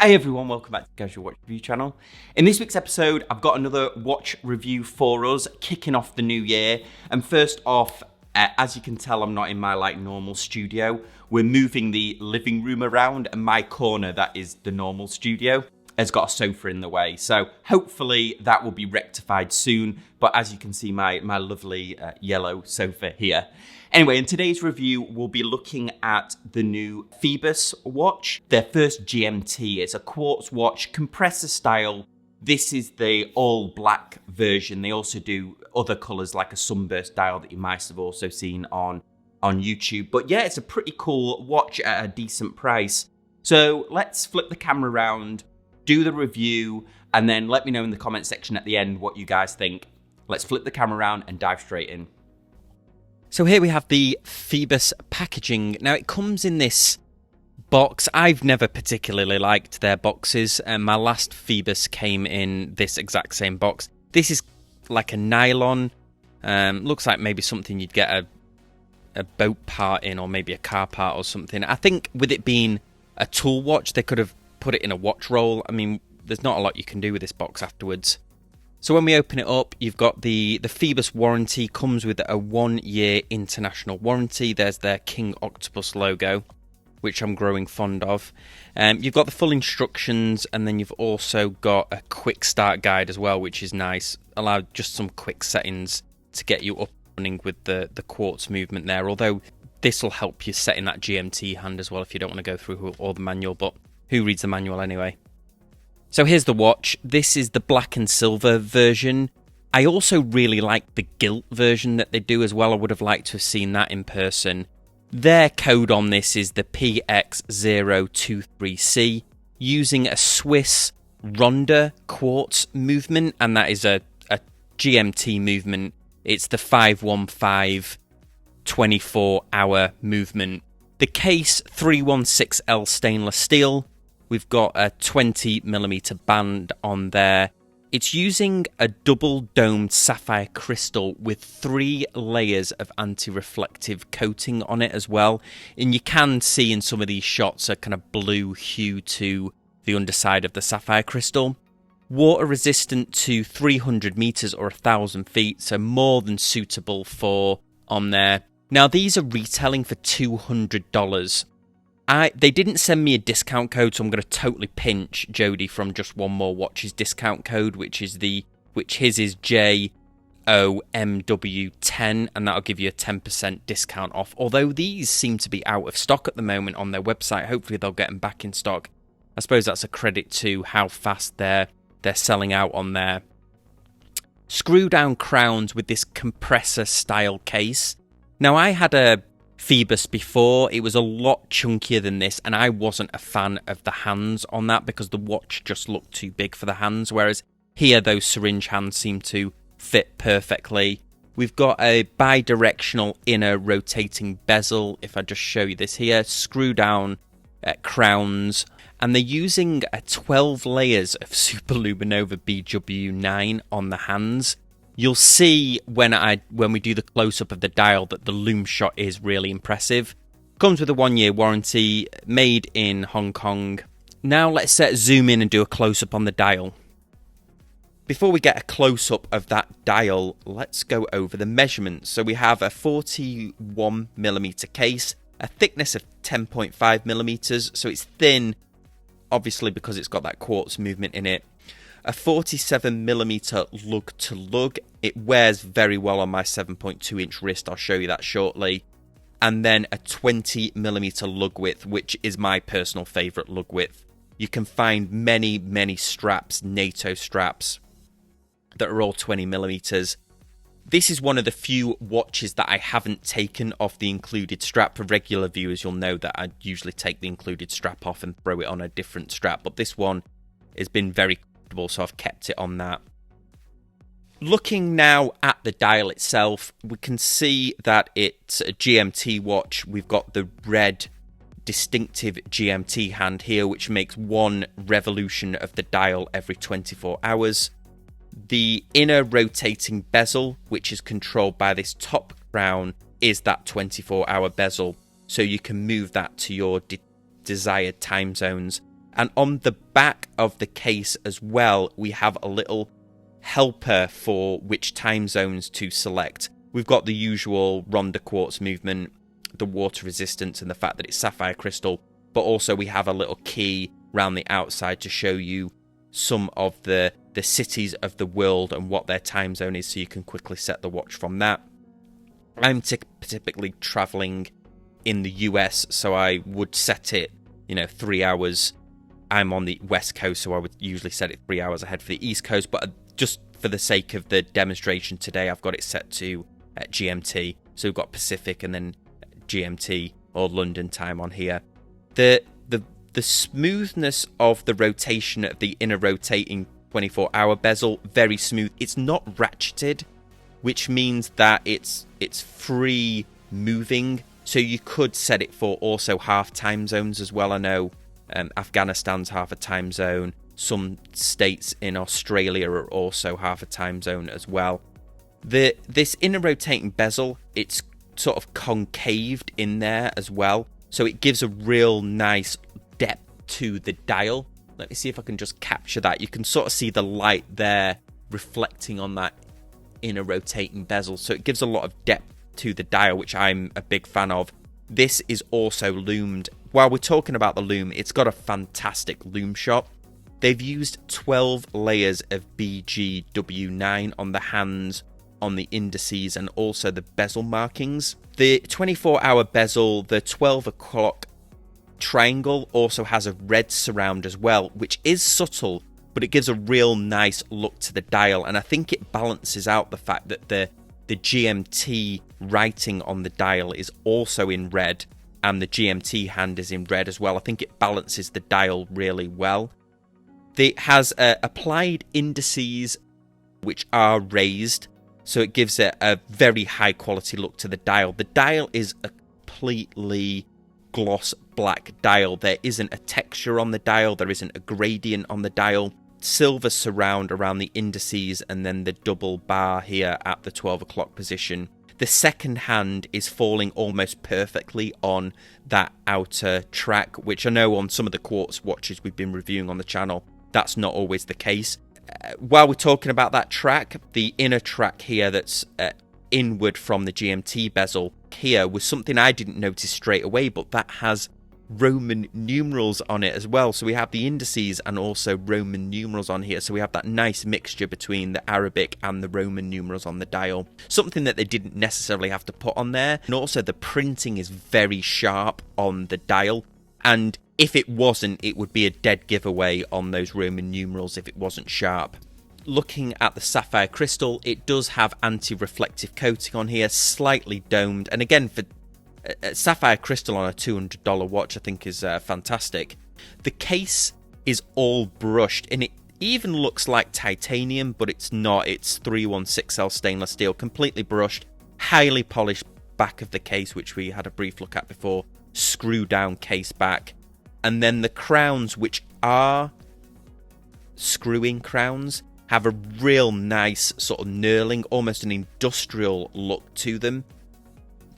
Hi everyone, welcome back to the Casual Watch Review channel. In this week's episode, I've got another watch review for us, kicking off the new year. And first off, as you can tell, I'm not in my normal studio. We're moving the living room around, and my corner, that is the normal studio, has got a sofa in the way. So hopefully that will be rectified soon. But as you can see, my lovely yellow sofa here. Anyway, in today's review, we'll be looking at the new Phoibos watch, their first GMT. It's a quartz watch, compressor style. This is the all black version. They also do other colors like a sunburst dial that you might have also seen on YouTube. But yeah, it's a pretty cool watch at a decent price. So let's flip the camera around, do the review, and then let me know in the comment section at the end what you guys think. Let's flip the camera around and dive straight in. So here we have the Phoibos packaging. Now it comes in this box. I've never particularly liked their boxes, and my last Phoibos came in this exact same box. This is like a nylon. Looks like maybe something you'd get a boat part in, or maybe a car part or something. I think with it being a tool watch, they could have put it in a watch roll. I mean, there's not a lot you can do with this box afterwards. So when we open it up, you've got the Phoibos warranty, comes with a 1-year international warranty. There's their King Octopus logo, which I'm growing fond of. You've got the full instructions, and then you've also got a quick start guide as well, which is nice. Allow just some quick settings to get you up and running with the quartz movement there. Although this will help you set in that GMT hand as well if you don't want to go through all the manual, but who reads the manual anyway? So here's the watch. This is the black and silver version. I also really like the gilt version that they do as well. I would have liked to have seen that in person. Their code on this is the PX023C, using a Swiss Ronda quartz movement, and that is a GMT movement. It's the 515 24-hour movement. The case, 316L stainless steel. We've got a 20mm band on there. It's using a double-domed sapphire crystal with 3 layers of anti-reflective coating on it as well. And you can see in some of these shots a kind of blue hue to the underside of the sapphire crystal. Water resistant to 300 meters or 1,000 feet, so more than suitable for on there. Now these are retailing for $200. They didn't send me a discount code, so I'm going to totally pinch Jody from Just One More Watch's discount code, which his is JOMW10, and that'll give you a 10% discount off. Although these seem to be out of stock at the moment on their website, hopefully they'll get them back in stock. I suppose that's a credit to how fast they're selling out on there. Screw down crowns with this compressor style case. Now I had a Phoibos before. It was a lot chunkier than this, and I wasn't a fan of the hands on that because the watch just looked too big for the hands, whereas here those syringe hands seem to fit perfectly. We've got a bi-directional inner rotating bezel. If I just show you this here, screw down crowns, and they're using 12 layers of Superluminova BW9 on the hands. You'll see when we do the close-up of the dial that the loom shot is really impressive. Comes with a 1-year warranty, made in Hong Kong. Now let's zoom in and do a close-up on the dial. Before we get a close-up of that dial, let's go over the measurements. So we have a 41mm case, a thickness of 10.5mm, so it's thin, obviously because it's got that quartz movement in it. A 47mm lug to lug. It wears very well on my 7.2 inch wrist. I'll show you that shortly. And then a 20mm lug width, which is my personal favourite lug width. You can find many straps, NATO straps, that are all 20mm. This is one of the few watches that I haven't taken off the included strap. For regular viewers, you'll know that I usually take the included strap off and throw it on a different strap. But this one has been very so I've kept it on that. Looking now at the dial itself, we can see that it's a GMT watch. We've got the red distinctive GMT hand here, which makes 1 revolution of the dial every 24 hours. The inner rotating bezel, which is controlled by this top crown, is that 24-hour bezel, so you can move that to your desired time zones. And on the back of the case as well, we have a little helper for which time zones to select. We've got the usual Ronda quartz movement, the water resistance, and the fact that it's sapphire crystal, but also we have a little key around the outside to show you some of the cities of the world and what their time zone is, so you can quickly set the watch from that. I'm typically traveling in the US, so I would set it, 3 hours. I'm on the West Coast, so I would usually set it 3 hours ahead for the East Coast, but just for the sake of the demonstration today, I've got it set to GMT. So we've got Pacific and then GMT or London time on here. The smoothness of the rotation of the inner rotating 24-hour bezel, very smooth. It's not ratcheted, which means that it's free moving. So you could set it for also half time zones as well. I know Afghanistan's half a time zone. Some states in Australia are also half a time zone as well. This inner rotating bezel, it's sort of concaved in there as well. So it gives a real nice depth to the dial. Let me see if I can just capture that. You can sort of see the light there reflecting on that inner rotating bezel. So it gives a lot of depth to the dial, which I'm a big fan of. This is also loomed. While we're talking about the loom, it's got a fantastic loom shot. They've used 12 layers of BGW9 on the hands, on the indices, and also the bezel markings. The 24-hour bezel, the 12 o'clock triangle, also has a red surround as well, which is subtle, but it gives a real nice look to the dial, and I think it balances out the fact that the GMT writing on the dial is also in red, and the GMT hand is in red as well. I think it balances the dial really well. It has applied indices which are raised, so it gives it a very high quality look to the dial. The dial is a completely gloss black dial. There isn't a texture on the dial, there isn't a gradient on the dial. Silver surround around the indices, and then the double bar here at the 12 o'clock position. The second hand is falling almost perfectly on that outer track, which I know on some of the quartz watches we've been reviewing on the channel, that's not always the case. While we're talking about that track, the inner track here that's inward from the GMT bezel here was something I didn't notice straight away, but that has Roman numerals on it as well. So we have the indices and also Roman numerals on here. So we have that nice mixture between the Arabic and the Roman numerals on the dial. Something that they didn't necessarily have to put on there. And also the printing is very sharp on the dial. And if it wasn't, it would be a dead giveaway on those Roman numerals if it wasn't sharp. Looking at the Sapphire Crystal, it does have anti-reflective coating on here, slightly domed. And again, for Sapphire Crystal on a $200 watch, I think is fantastic. The case is all brushed, and it even looks like titanium, but it's not. It's 316L stainless steel, completely brushed, highly polished back of the case, which we had a brief look at before. Screw down case back. And then the crowns, which are screw-in crowns, have a real nice sort of knurling, almost an industrial look to them.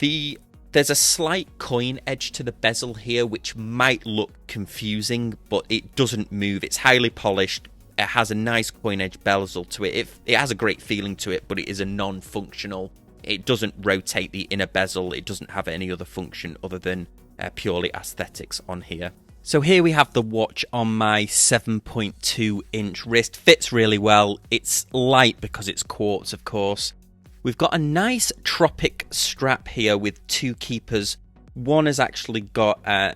There's a slight coin edge to the bezel here, which might look confusing, but it doesn't move. It's highly polished. It has a nice coin edge bezel to it. It has a great feeling to it, but it is a non-functional. It doesn't rotate the inner bezel. It doesn't have any other function other than purely aesthetics on here. So here we have the watch on my 7.2 inch wrist. Fits really well. It's light because it's quartz, of course. We've got a nice tropic strap here with two keepers. One has actually got a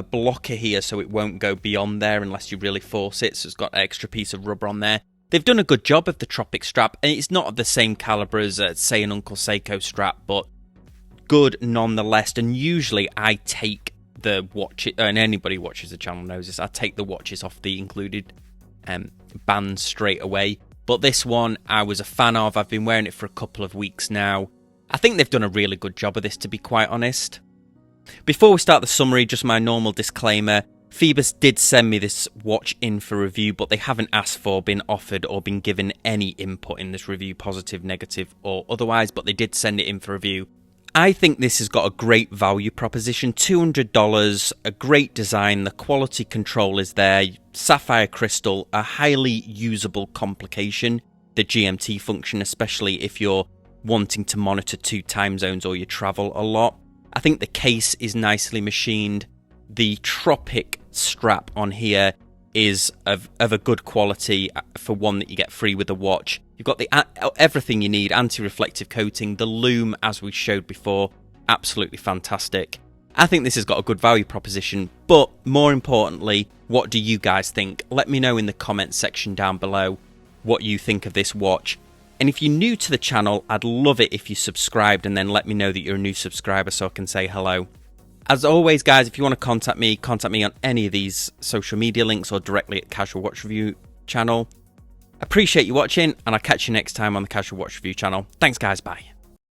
blocker here, so it won't go beyond there unless you really force it. So it's got an extra piece of rubber on there. They've done a good job of the tropic strap, and it's not of the same caliber as, say, an Uncle Seiko strap, but good nonetheless. And usually I take the watch, and anybody who watches the channel knows this, I take the watches off the included bands straight away. But this one I was a fan of. I've been wearing it for a couple of weeks now. I think they've done a really good job of this, to be quite honest. Before we start the summary, just my normal disclaimer. Phoibos did send me this watch in for review, but they haven't asked for, been offered, or been given any input in this review, positive, negative, or otherwise, but they did send it in for review. I think this has got a great value proposition. $200, a great design, the quality control is there. Sapphire Crystal, a highly usable complication. The GMT function, especially if you're wanting to monitor 2 time zones or you travel a lot. I think the case is nicely machined. The Tropic strap on here is of a good quality for one that you get free with the watch. You've got everything you need, anti-reflective coating, the loom as we showed before, absolutely fantastic. I think this has got a good value proposition, but more importantly, what do you guys think? Let me know in the comments section down below what you think of this watch. And if you're new to the channel, I'd love it if you subscribed and then let me know that you're a new subscriber so I can say hello. As always, guys, if you want to contact me on any of these social media links or directly at Casual Watch Review channel. Appreciate you watching, and I'll catch you next time on the Casual Watch Review channel. Thanks, guys. Bye.